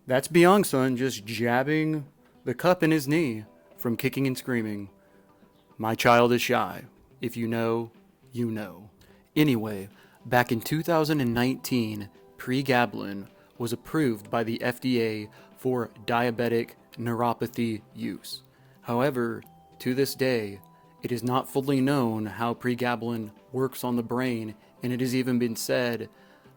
That's Byung-sun just jabbing the cup in his knee from kicking and screaming. My child is shy. If you know, you know. Anyway, back in 2019, Pregabalin was approved by the FDA for diabetic neuropathy use. However, to this day, it is not fully known how pregabalin works on the brain, and it has even been said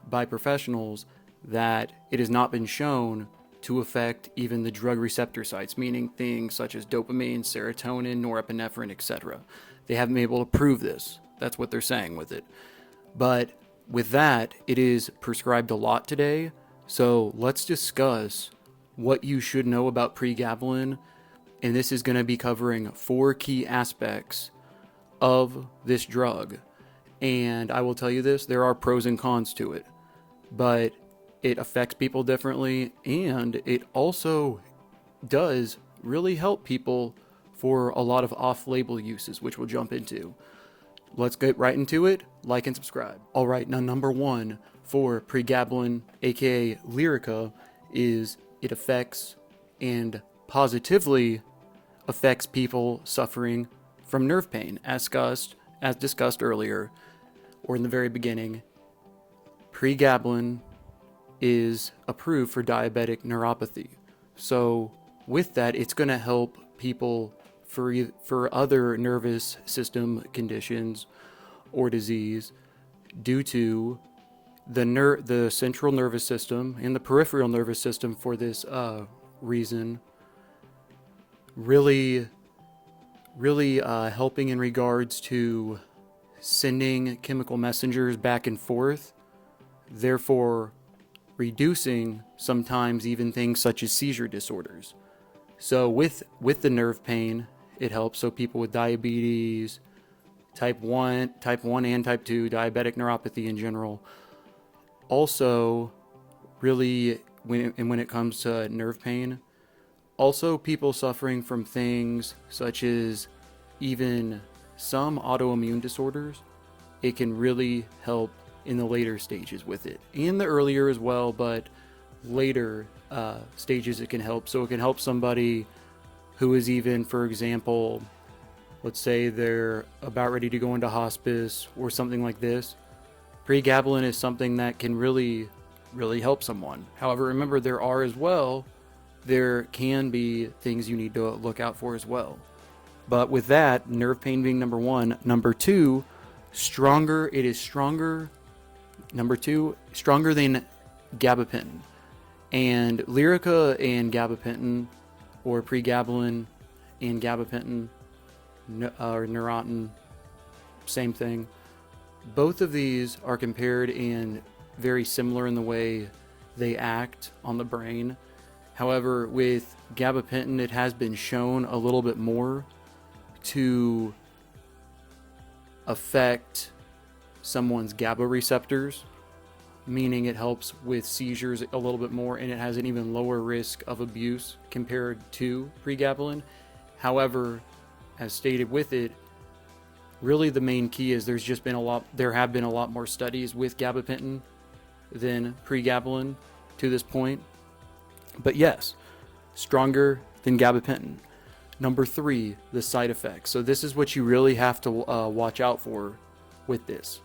by professionals that it has not been shown to affect even the drug receptor sites, meaning things such as dopamine, serotonin, norepinephrine, etc. They haven't been able to prove this. That's what they're saying with it. But with that, it is prescribed a lot today. So let's discuss what you should know about pregabalin. And this is going to be covering 4 key aspects of this drug. And I will tell you this, there are pros and cons to it. But it affects people differently, and it also does really help people for a lot of off-label uses, which we'll jump into. Let's get right into it. Like and subscribe. All right, now number 1 for pregabalin, aka Lyrica, is it affects and positively affects people suffering from nerve pain, as discussed earlier, or in the very beginning. Pregabalin is approved for diabetic neuropathy. So with that, it's going to help people for other nervous system conditions or disease due to the central nervous system and the peripheral nervous system for this reason really helping in regards to sending chemical messengers back and forth, therefore reducing sometimes even things such as seizure disorders. So with the nerve pain, it helps. So people with diabetes, type 1 and type 2, diabetic neuropathy in general. Also, really, when it comes to nerve pain, also people suffering from things such as even some autoimmune disorders, it can really help in the later stages with it, and the earlier as well, but later stages it can help. So it can help somebody who is even, for example, let's say they're about ready to go into hospice or something like this. Pregabalin is something that can really help someone. However, remember, there can be things you need to look out for as well. But with that, nerve pain being number 1. Number 2, stronger. It is stronger. Number 2, stronger than gabapentin. And Lyrica and gabapentin, or pregabalin and gabapentin, or Neurontin, same thing. Both of these are compared and very similar in the way they act on the brain. However, with gabapentin, it has been shown a little bit more to affect someone's GABA receptors, meaning it helps with seizures a little bit more, and it has an even lower risk of abuse compared to pregabalin. However, as stated with it, really the main key is there have been a lot more studies with gabapentin than pregabalin to this point. But yes, stronger than gabapentin. Number 3, the side effects. So this is what you really have to watch out for with this,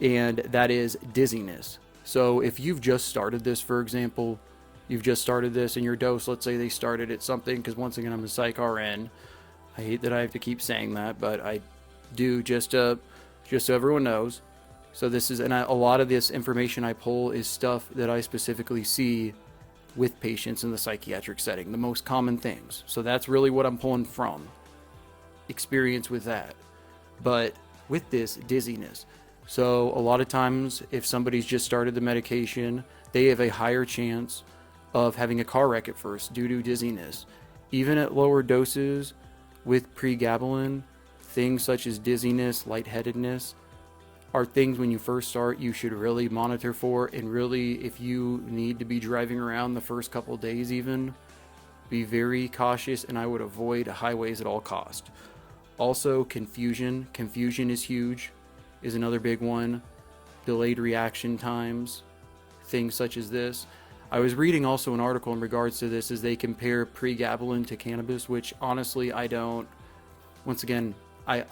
and that is dizziness. So if you've just started this, for example, you've just started this in your dose, let's say they started at something, because once again, I'm a psych RN. I hate that I have to keep saying that, but I do, just so everyone knows. So this is, and a lot of this information I pull is stuff that I specifically see with patients in the psychiatric setting, the most common things. So that's really what I'm pulling from experience with that. But with this, dizziness. So a lot of times, if somebody's just started the medication, they have a higher chance of having a car wreck at first due to dizziness. Even at lower doses with pregabalin, things such as dizziness, lightheadedness, are things when you first start you should really monitor for, and really, if you need to be driving around the first couple days even, be very cautious, and I would avoid highways at all cost. Also, confusion is huge, is another big one. Delayed reaction times, things such as this. I was reading also an article in regards to this as they compare pregabalin to cannabis, which honestly I don't. Once again, I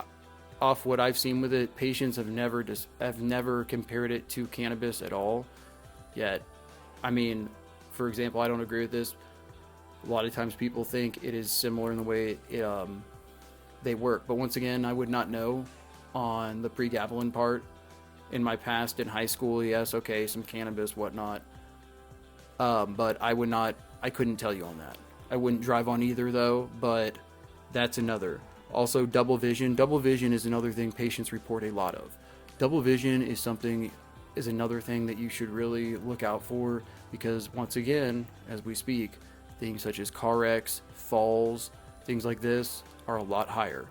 off what I've seen with it, patients have never compared it to cannabis at all. Yet, I mean, for example, I don't agree with this. A lot of times people think it is similar in the way they work, but once again, I would not know on the pregabalin part. In my past, in high school, yes, okay, some cannabis, whatnot. But I couldn't tell you on that. I wouldn't drive on either though, but that's another. Also, double vision. Double vision is another thing patients report a lot of. Double vision is another thing that you should really look out for, because once again, as we speak, things such as car wrecks, falls, things like this are a lot higher.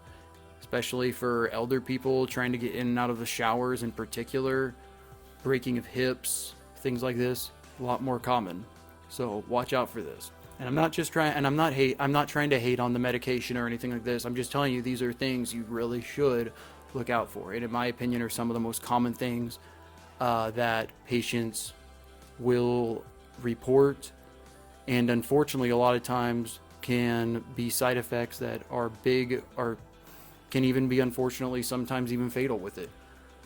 Especially for elder people trying to get in and out of the showers in particular, breaking of hips, things like this, a lot more common. So watch out for this. And I'm not trying to hate on the medication or anything like this. I'm just telling you these are things you really should look out for. And in my opinion are some of the most common things that patients will report, and unfortunately a lot of times can be side effects that are big, or can even be, unfortunately, sometimes even fatal with it.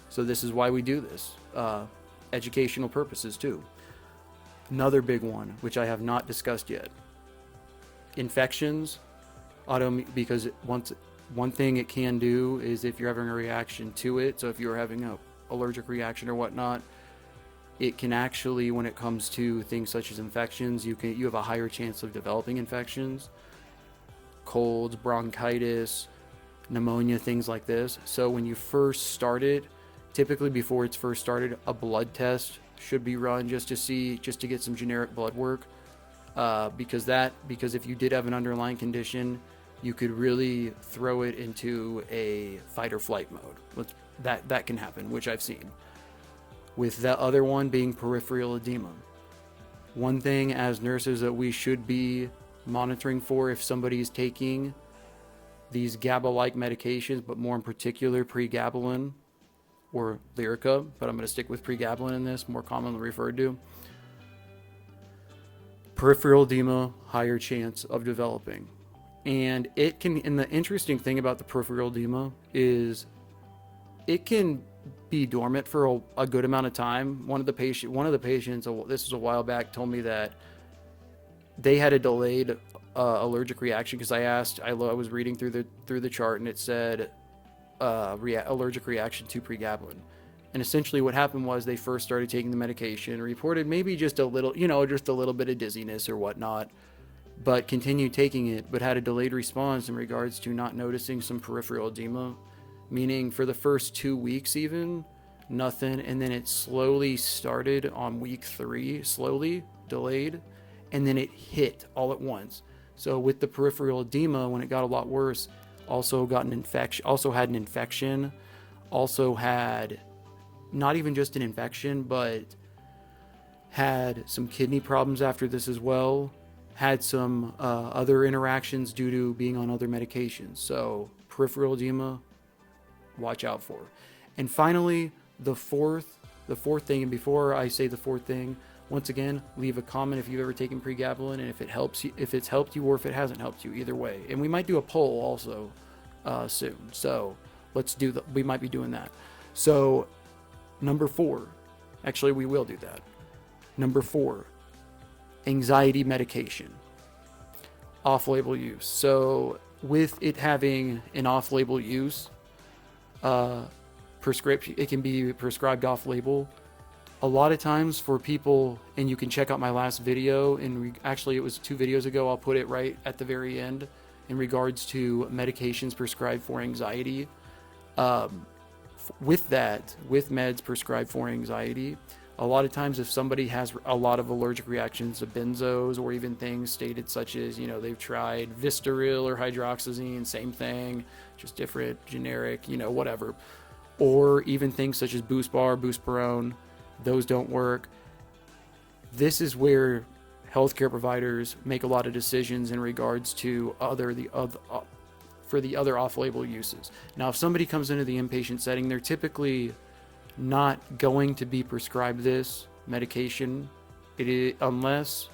So this is why we do this. Educational purposes too. Another big one, which I have not discussed yet. Infections. Because one thing it can do is if you're having a reaction to it, so if you're having a allergic reaction or whatnot, it can actually, when it comes to things such as infections, you have a higher chance of developing infections. Colds, bronchitis, pneumonia, things like this. So when you first start it, typically before it's first started, a blood test should be run just to get some generic blood work, because if you did have an underlying condition, you could really throw it into a fight or flight mode. That can happen, which I've seen. With the other one being peripheral edema. One thing as nurses that we should be monitoring for if somebody's taking these GABA-like medications, but more in particular pregabalin or Lyrica, but I'm going to stick with pregabalin in this, more commonly referred to. Peripheral edema, higher chance of developing. And the interesting thing about the peripheral edema is it can be dormant for a good amount of time. One of the patients, this was a while back, told me that they had a delayed allergic reaction, because I was reading through the chart and it said allergic reaction to pregabalin. And essentially what happened was they first started taking the medication, reported maybe just a little bit of dizziness or whatnot, but continued taking it, but had a delayed response in regards to not noticing some peripheral edema, meaning for the first 2 weeks even, nothing, and then it slowly started on week 3, slowly, delayed, and then it hit all at once. So with the peripheral edema, when it got a lot worse, also had an infection, also had not even just an infection, but had some kidney problems after this as well, had some other interactions due to being on other medications. So peripheral edema, watch out for. And finally, the fourth thing, and before I say the fourth thing, once again, leave a comment if you've ever taken pregabalin and if it's helped you or if it hasn't helped you, either way. And we might do a poll also soon. So we might be doing that. So number 4, actually we will do that. Number 4, anxiety medication, off-label use. So with it having an off-label use, prescription, it can be prescribed off-label. A lot of times for people, and you can check out my last video, actually it was 2 videos ago, I'll put it right at the very end, in regards to medications prescribed for anxiety. With meds prescribed for anxiety, a lot of times if somebody has a lot of allergic reactions to benzos, or even things stated such as, they've tried Vistaril or hydroxyzine, same thing, just different, generic, whatever. Or even things such as Buspirone, those don't work. This is where healthcare providers make a lot of decisions in regards to for the other off-label uses. Now, if somebody comes into the inpatient setting, they're typically not going to be prescribed this medication It is, unless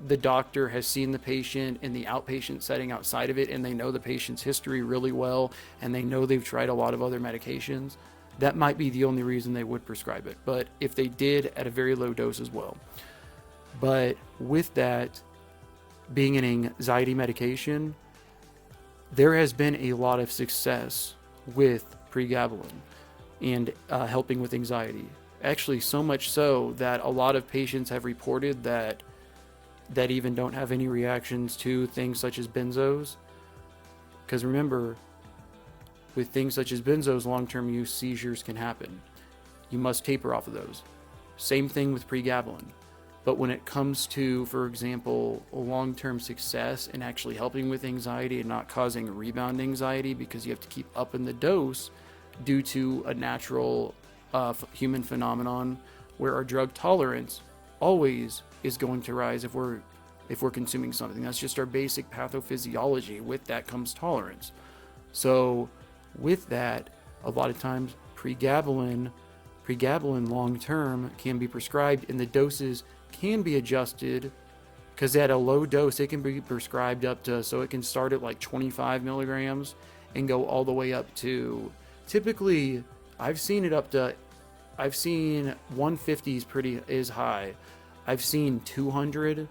the doctor has seen the patient in the outpatient setting outside of it and they know the patient's history really well and they know they've tried a lot of other medications, that might be the only reason they would prescribe it. But if they did, at a very low dose as well. But with that being an anxiety medication, there has been a lot of success with pregabalin and helping with anxiety. Actually, so much so that a lot of patients have reported that even don't have any reactions to things such as benzos. Because remember, with things such as benzos, long-term use seizures can happen. You must taper off of those. Same thing with pregabalin. But when it comes to, for example, long-term success and actually helping with anxiety and not causing rebound anxiety because you have to keep upping the dose due to a natural human phenomenon where our drug tolerance always is going to rise if we're consuming something. That's just our basic pathophysiology. With that comes tolerance. So with that, a lot of times pregabalin long term can be prescribed, and the doses can be adjusted, because at a low dose it can be prescribed up to, so it can start at like 25 milligrams and go all the way up to, typically I've seen 150 is high. I've seen 200,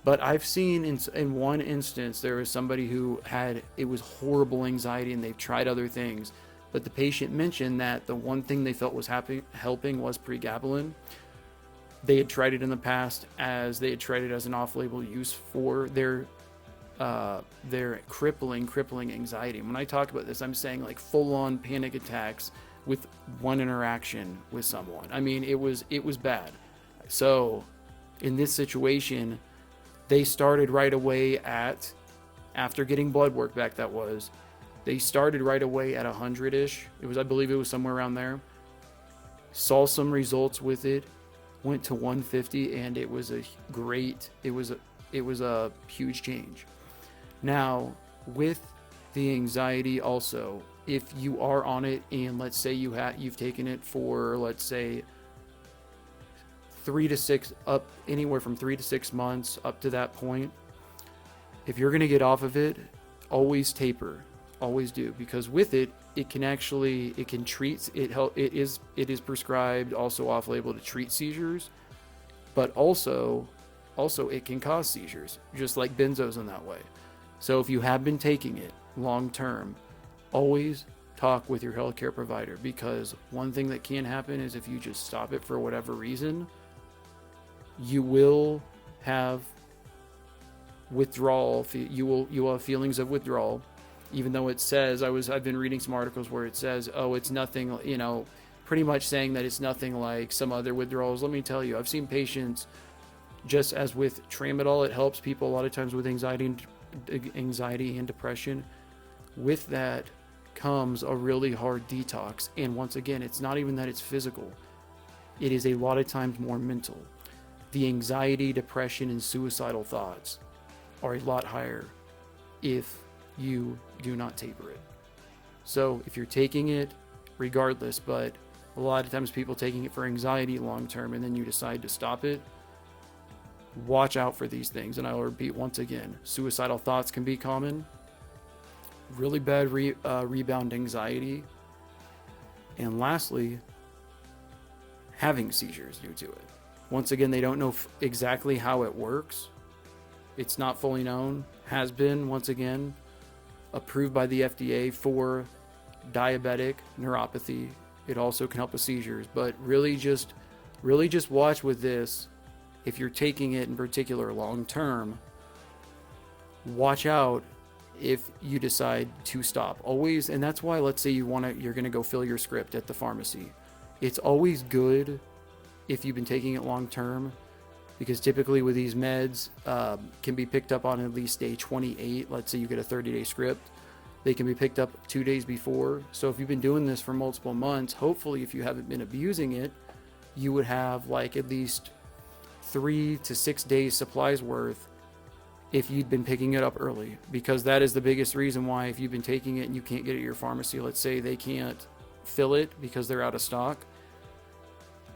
but I've seen in one instance there was somebody who it was horrible anxiety and they've tried other things, but the patient mentioned that the one thing they felt was helping was pregabalin. They had tried it in the past as an off-label use for their crippling anxiety. And when I talk about this, I'm saying like full-on panic attacks with one interaction with someone. I mean, it was bad. So in this situation, they started right away after getting blood work back, they started right away at 100-ish. I believe it was somewhere around there. Saw some results with it, went to 150, and it was a huge change. Now, with the anxiety also, if you are on it and let's say you've taken it for, let's say, 3 to 6, up anywhere from 3 to 6 months up to that point, if you're going to get off of it, always taper. Always do, because with it can treat it. It is prescribed also off label to treat seizures, but also it can cause seizures, just like benzos in that way. So if you have been taking it long term, always talk with your healthcare provider, because one thing that can happen is if you just stop it for whatever reason, you will have withdrawal. You will have feelings of withdrawal. Even though it says, I've been reading some articles where it says, oh, it's nothing, pretty much saying that it's nothing like some other withdrawals. Let me tell you, I've seen patients, just as with tramadol, it helps people a lot of times with anxiety and depression. With that comes a really hard detox. And once again, it's not even that it's physical. It is a lot of times more mental. The anxiety, depression, and suicidal thoughts are a lot higher if you do not taper it. So if you're taking it, regardless, but a lot of times people taking it for anxiety long term and then you decide to stop it, watch out for these things. And I'll repeat once again, suicidal thoughts can be common, really bad rebound anxiety, and lastly, having seizures due to it. Once again, they don't know exactly how it works. It's not fully known. Has been, once again, approved by the FDA for diabetic neuropathy. It also can help with seizures, but really just watch with this. If you're taking it in particular long term, watch out if you decide to stop. Always, and that's why, let's say you're going to go fill your script at the pharmacy. It's always good if you've been taking it long term, because typically with these meds, can be picked up on at least day 28. Let's say you get a 30-day script. They can be picked up 2 days before. So if you've been doing this for multiple months, hopefully if you haven't been abusing it, you would have like at least 3 to 6 days supplies worth if you'd been picking it up early, because that is the biggest reason why, if you've been taking it and you can't get it at your pharmacy, let's say they can't fill it because they're out of stock,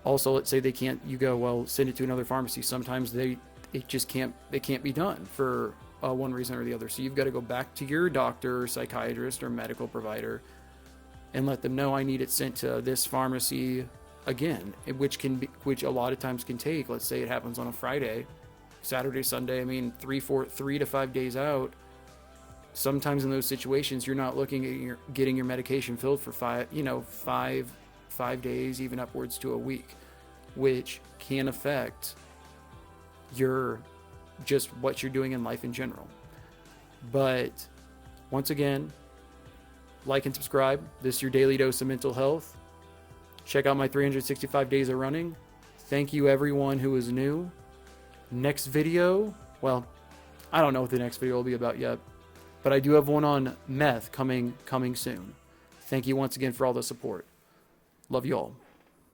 Also, let's say they can't, you go, well, send it to another pharmacy. Sometimes it can't be done for one reason or the other. So you've got to go back to your doctor or psychiatrist or medical provider and let them know I need it sent to this pharmacy again, which a lot of times can take, let's say it happens on a Friday, Saturday, Sunday, I mean, 3 to 5 days out. Sometimes in those situations, you're not looking at getting your medication filled for five days, even upwards to a week, which can affect what you're doing in life in general. But once again, like and subscribe. This is your daily dose of mental health. Check out my 365 days of running. Thank you everyone who is new. Next video, well, I don't know what the next video will be about yet, but I do have one on meth coming soon. Thank you once again for all the support. Love you all.